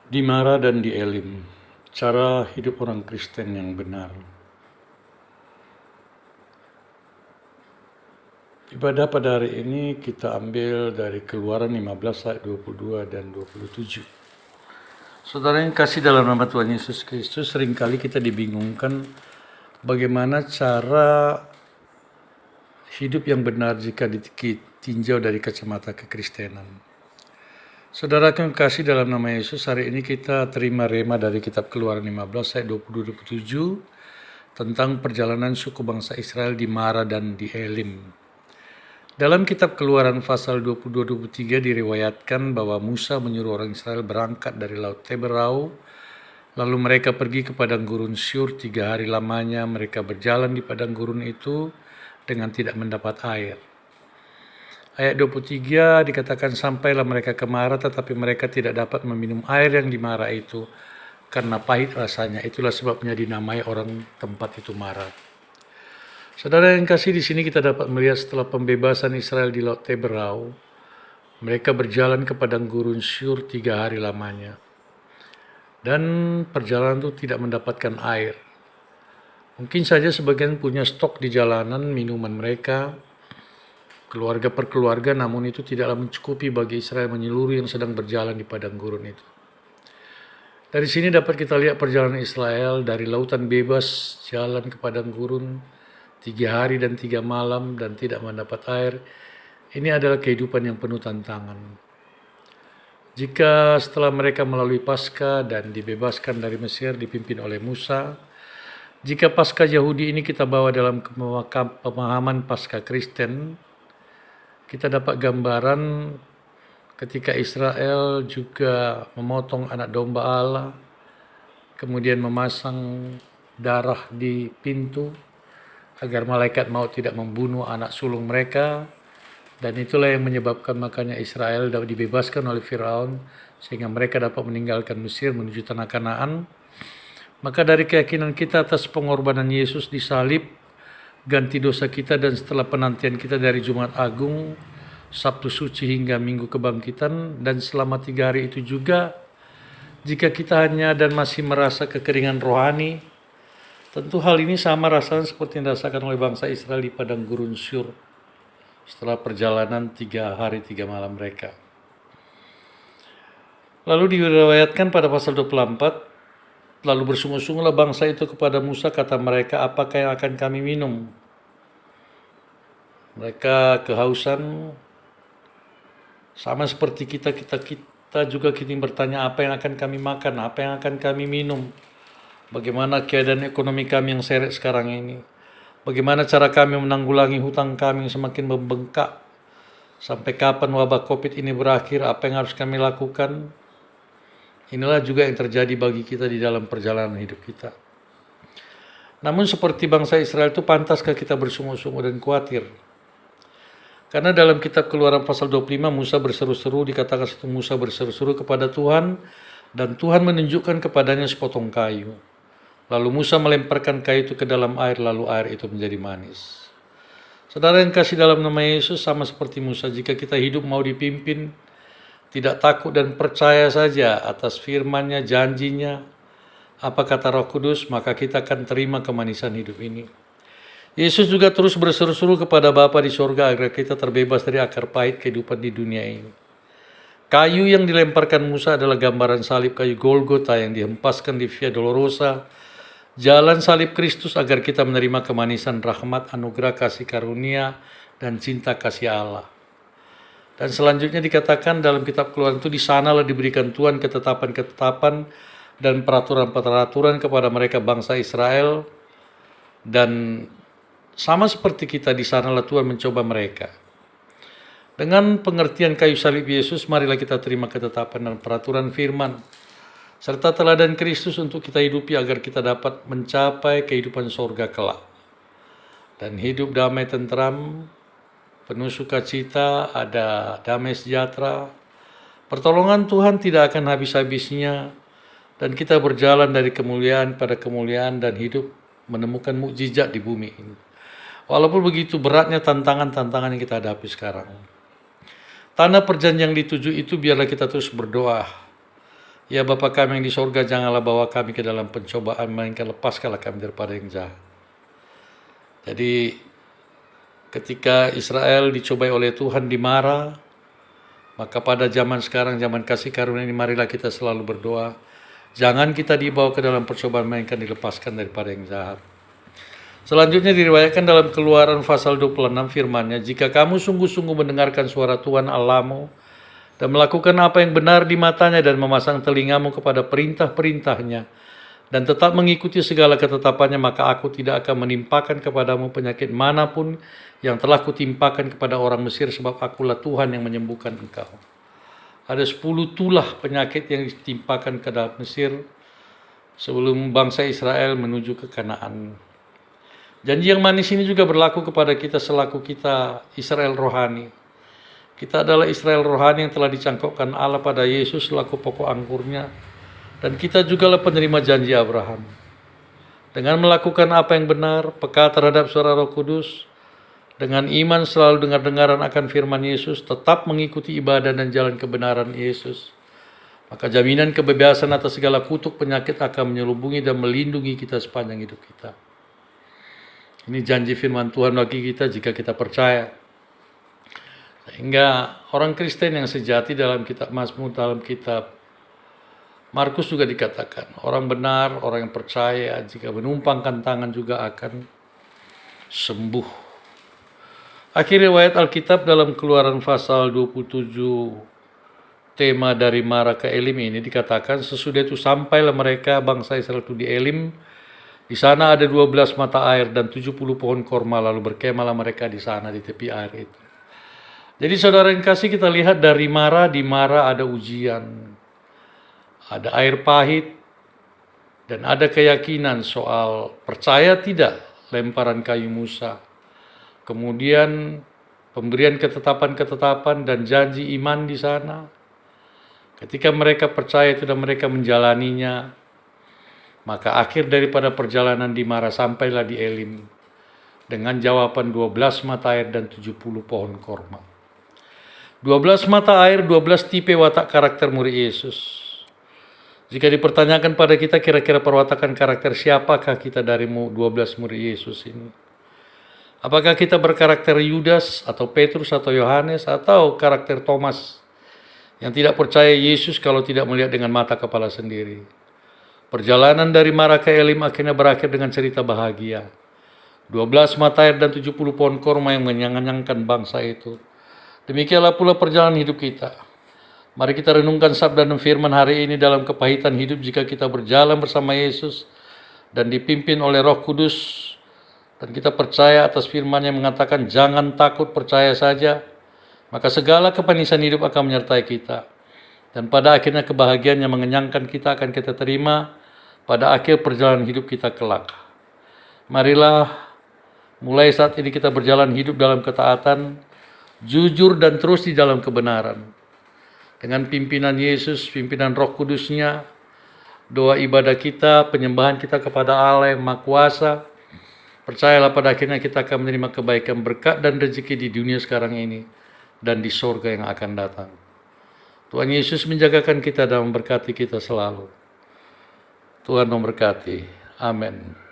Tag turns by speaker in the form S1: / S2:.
S1: Di Mara dan di Elim, cara hidup orang Kristen yang benar. Ibadah pada hari ini kita ambil dari Keluaran 15 ayat 22 dan 27. Saudara yang kasih dalam nama Tuhan Yesus Kristus, seringkali kita dibingungkan bagaimana cara hidup yang benar jika ditinjau dari kacamata kekristenan. Saudara yang kasih dalam nama Yesus, hari ini kita terima rema dari kitab Keluaran 15 ayat 22-27 tentang perjalanan suku bangsa Israel di Mara dan di Elim. Dalam kitab Keluaran pasal 22-23 diriwayatkan bahwa Musa menyuruh orang Israel berangkat dari Laut Teberau, lalu mereka pergi ke padang gurun Syur. 3 hari lamanya mereka berjalan di padang gurun itu dengan tidak mendapat air. Ayat 23 dikatakan sampailah mereka ke Mara, tetapi mereka tidak dapat meminum air yang di Mara itu karena pahit rasanya. Itulah sebabnya dinamai orang tempat itu Mara. Saudara yang kasih, di sini kita dapat melihat setelah pembebasan Israel di Laut Teberau, mereka berjalan ke padang gurun Syur 3 hari lamanya. Dan perjalanan itu tidak mendapatkan air. Mungkin saja sebagian punya stok di jalanan minuman mereka, keluarga per keluarga, namun itu tidaklah mencukupi bagi Israel menyeluruh yang sedang berjalan di padang gurun itu. Dari sini dapat kita lihat perjalanan Israel dari lautan bebas jalan ke padang gurun 3 hari dan 3 malam dan tidak mendapat air. Ini adalah kehidupan yang penuh tantangan. Jika setelah mereka melalui Paskah dan dibebaskan dari Mesir dipimpin oleh Musa, jika Paskah Yahudi ini kita bawa dalam pemahaman Paskah Kristen, kita dapat gambaran ketika Israel juga memotong anak domba Allah, kemudian memasang darah di pintu agar malaikat maut tidak membunuh anak sulung mereka, dan itulah yang menyebabkan makanya Israel dapat dibebaskan oleh Firaun sehingga mereka dapat meninggalkan Mesir menuju tanah Kanaan. Maka dari keyakinan kita atas pengorbanan Yesus di salib, ganti dosa kita, dan setelah penantian kita dari Jumat Agung, Sabtu Suci hingga Minggu Kebangkitan, dan selama 3 hari itu juga, jika kita hanya dan masih merasa kekeringan rohani, tentu hal ini sama rasanya seperti yang dirasakan oleh bangsa Israel di padang gurun Syur setelah perjalanan 3 hari 3 malam mereka. Lalu diriwayatkan pada pasal 24, lalu bersungut-sungutlah bangsa itu kepada Musa, kata mereka, apakah yang akan kami minum? Mereka kehausan, sama seperti kita juga kita bertanya, apa yang akan kami makan, apa yang akan kami minum? Bagaimana keadaan ekonomi kami yang seret sekarang ini? Bagaimana cara kami menanggulangi hutang kami yang semakin membengkak? Sampai kapan wabah COVID ini berakhir? Apa yang harus kami lakukan? Inilah juga yang terjadi bagi kita di dalam perjalanan hidup kita. Namun seperti bangsa Israel itu, pantaskah kita bersungut-sungut dan khawatir? Karena dalam kitab Keluaran pasal 25, Musa berseru-seru, dikatakan situ Musa berseru-seru kepada Tuhan, dan Tuhan menunjukkan kepadanya sepotong kayu. Lalu Musa melemparkan kayu itu ke dalam air, lalu air itu menjadi manis. Saudara yang kasih dalam nama Yesus, sama seperti Musa, jika kita hidup mau dipimpin, tidak takut dan percaya saja atas firman-Nya, janjinya, apa kata Roh Kudus, maka kita akan terima kemanisan hidup ini. Yesus juga terus berseru-seru kepada Bapa di sorga agar kita terbebas dari akar pahit kehidupan di dunia ini. Kayu yang dilemparkan Musa adalah gambaran salib kayu Golgota yang dihempaskan di Via Dolorosa, jalan salib Kristus, agar kita menerima kemanisan rahmat, anugerah, kasih karunia, dan cinta kasih Allah. Dan selanjutnya dikatakan dalam kitab Keluaran itu, di sanalah diberikan Tuhan ketetapan-ketetapan dan peraturan-peraturan kepada mereka bangsa Israel, dan sama seperti kita, di sanalah Tuhan mencoba mereka. Dengan pengertian kayu salib Yesus, marilah kita terima ketetapan dan peraturan firman, serta teladan Kristus untuk kita hidupi agar kita dapat mencapai kehidupan sorga kelak. Dan hidup damai tentram, penuh sukacita, ada damai sejahtera. Pertolongan Tuhan tidak akan habis-habisnya, dan kita berjalan dari kemuliaan pada kemuliaan dan hidup menemukan mukjizat di bumi ini. Walaupun begitu beratnya tantangan-tantangan yang kita hadapi sekarang. Tanah perjanjian yang dituju itu biarlah kita terus berdoa. Ya Bapa kami yang di sorga, janganlah bawa kami ke dalam pencobaan, melainkan lepaskanlah kami daripada yang jahat. Jadi ketika Israel dicobai oleh Tuhan, dimarah, maka pada zaman sekarang, zaman kasih karunia ini, marilah kita selalu berdoa. Jangan kita dibawa ke dalam percobaan, melainkan dilepaskan daripada yang jahat. Selanjutnya diriwayatkan dalam Keluaran pasal 26 firman-Nya, jika kamu sungguh-sungguh mendengarkan suara Tuhan Allahmu dan melakukan apa yang benar di matanya dan memasang telingamu kepada perintah-perintahnya dan tetap mengikuti segala ketetapannya, maka aku tidak akan menimpakan kepadamu penyakit manapun yang telah kutimpakan kepada orang Mesir, sebab akulah Tuhan yang menyembuhkan engkau. Ada 10 tulah penyakit yang ditimpakan ke dalam Mesir sebelum bangsa Israel menuju ke Kanaan. Janji yang manis ini juga berlaku kepada kita selaku kita Israel rohani. Kita adalah Israel rohani yang telah dicangkokkan Allah pada Yesus selaku pokok anggurnya, dan kita jugalah penerima janji Abraham. Dengan melakukan apa yang benar, peka terhadap suara Roh Kudus, dengan iman selalu dengar-dengaran akan firman Yesus, tetap mengikuti ibadah dan jalan kebenaran Yesus, maka jaminan kebebasan atas segala kutuk penyakit akan menyelubungi dan melindungi kita sepanjang hidup kita. Ini janji firman Tuhan bagi kita jika kita percaya. Sehingga orang Kristen yang sejati dalam kitab Mazmur, dalam kitab Markus juga dikatakan, orang benar, orang yang percaya, jika menumpangkan tangan juga akan sembuh. Akhir riwayat Alkitab dalam Keluaran pasal 27, tema dari Mara ke Elim ini dikatakan, sesudah itu sampailah mereka bangsa Israel itu di Elim. Di sana ada 12 mata air dan 70 pohon korma, lalu berkemahlah mereka di sana di tepi air itu. Jadi saudara yang kasih, kita lihat dari Mara, di Mara ada ujian, ada air pahit, dan ada keyakinan soal percaya tidak lemparan kayu Musa. Kemudian pemberian ketetapan-ketetapan dan janji iman di sana. Ketika mereka percaya itu dan mereka menjalaninya, maka akhir daripada perjalanan di Mara sampailah di Elim dengan jawaban 12 mata air dan 70 pohon korma. 12 mata air, 12 tipe watak karakter murid Yesus. Jika dipertanyakan pada kita kira-kira perwatakan karakter siapakah kita dari 12 murid Yesus ini? Apakah kita berkarakter Yudas atau Petrus atau Yohanes atau karakter Thomas yang tidak percaya Yesus kalau tidak melihat dengan mata kepala sendiri? Perjalanan dari Mara ke Elim akhirnya berakhir dengan cerita bahagia. 12 mata air dan 70 pohon korma yang mengenyangkan bangsa itu. Demikianlah pula perjalanan hidup kita. Mari kita renungkan sabda dan firman hari ini dalam kepahitan hidup jika kita berjalan bersama Yesus dan dipimpin oleh Roh Kudus. Dan kita percaya atas firman yang mengatakan jangan takut, percaya saja. Maka segala kepanisan hidup akan menyertai kita. Dan pada akhirnya kebahagiaan yang mengenyangkan kita akan kita terima pada akhir perjalanan hidup kita kelak. Marilah mulai saat ini kita berjalan hidup dalam ketaatan, jujur dan terus di dalam kebenaran. Dengan pimpinan Yesus, pimpinan Roh Kudusnya, doa ibadah kita, penyembahan kita kepada Allah yang Maha Kuasa, percayalah pada akhirnya kita akan menerima kebaikan, berkat dan rezeki di dunia sekarang ini dan di sorga yang akan datang. Tuhan Yesus menjagakan kita dan memberkati kita selalu. Tuhan memberkati. Amin.